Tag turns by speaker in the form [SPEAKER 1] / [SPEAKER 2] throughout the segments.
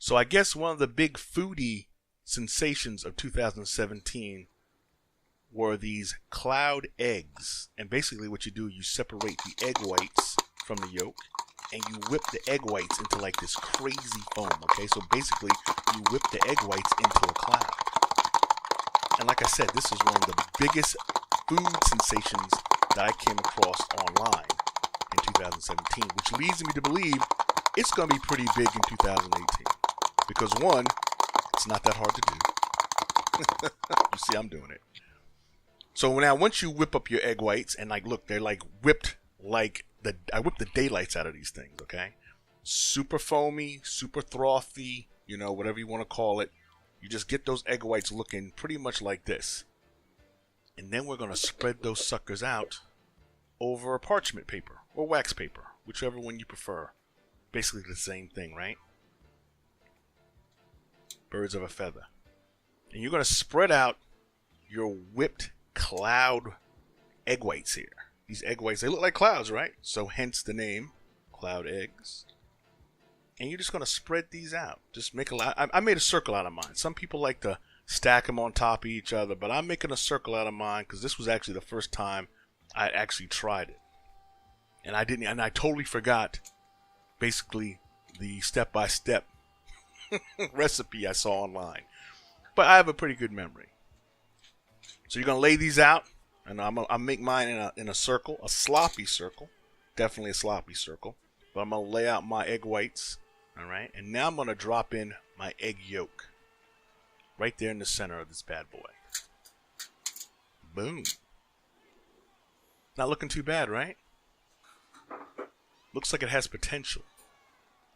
[SPEAKER 1] So I guess one of the big foodie sensations of 2017 were these cloud eggs. And basically what you do, you separate the egg whites from the yolk and you whip the egg whites into like this crazy foam, okay? So basically you whip the egg whites into a cloud. And like I said, this is one of the biggest food sensations that I came across online in 2017, which leads me to believe it's going to be pretty big in 2018. Because one, it's not that hard to do. You see, I'm doing it. So now once you whip up your egg whites, and like, look, they're like whipped like I whipped the daylights out of these things, okay? Super foamy, super frothy, you know, whatever you want to call it. You just get those egg whites looking pretty much like this. And then we're going to spread those suckers out over a parchment paper or wax paper, whichever one you prefer. Basically the same thing, right? Birds of a feather. And you're going to spread out your whipped cloud egg whites here. These egg whites, they look like clouds, right? So hence the name, cloud eggs. And you're just going to spread these out. Just make a lot. I made a circle out of mine. Some people like to stack them on top of each other, but I'm making a circle out of mine because this was actually the first time I actually tried it. And I totally forgot basically the step-by-step recipe I saw online. But I have a pretty good memory. So you're going to lay these out, and I'll make mine in a circle, a sloppy circle. Definitely a sloppy circle. But I'm going to lay out my egg whites. All right, and now I'm going to drop in my egg yolk right there in the center of this bad boy. Boom. Not looking too bad, right? Looks like it has potential.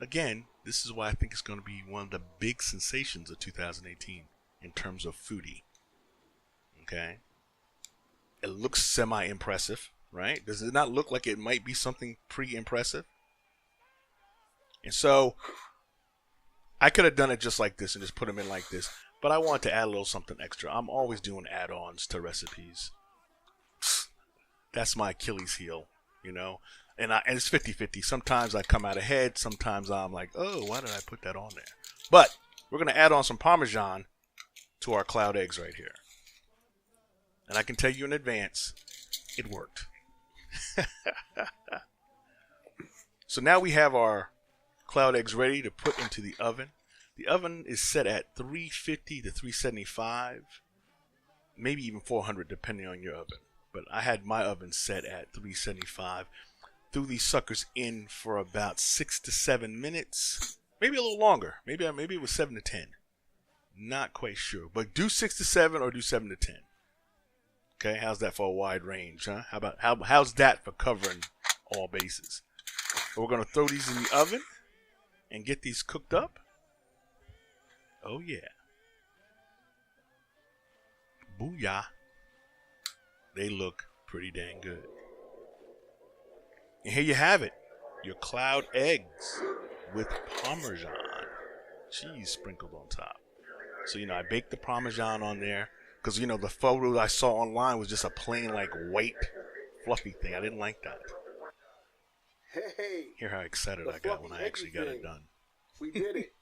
[SPEAKER 1] Again, this is why I think it's going to be one of the big sensations of 2018 in terms of foodie. Okay? It looks semi-impressive, right? Does it not look like it might be something pretty impressive? And so I could have done it just like this and just put them in like this, but I wanted to add a little something extra. I'm always doing add-ons to recipes. That's my Achilles heel, you know. And it's 50-50. Sometimes I come out ahead. Sometimes I'm like, oh, why did I put that on there? But we're going to add on some Parmesan to our cloud eggs right here. And I can tell you in advance, it worked. So now we have our cloud eggs ready to put into the oven. The oven is set at 350 to 375, maybe even 400 depending on your oven. But I had my oven set at 375. Threw these suckers in for about 6 to 7 minutes, maybe a little longer. Maybe it was 7 to 10. Not quite sure, but do 6 to 7 or do 7 to 10. Okay, how's that for a wide range, huh? How's that for covering all bases? We're gonna throw these in the oven and get these cooked up. Oh yeah. Booyah. They look pretty dang good. And here you have it. Your cloud eggs with Parmesan cheese sprinkled on top. So, you know, I baked the Parmesan on there because, you know, the photo I saw online was just a plain, like, white, fluffy thing. I didn't like that.
[SPEAKER 2] Hey,
[SPEAKER 1] hear how excited I got when I actually got it done.
[SPEAKER 2] We did it.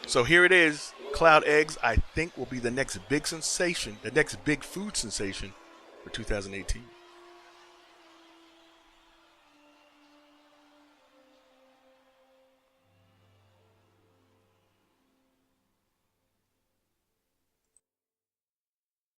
[SPEAKER 1] So here it is. Cloud eggs, I think, will be the next big sensation, the next big food sensation for 2018.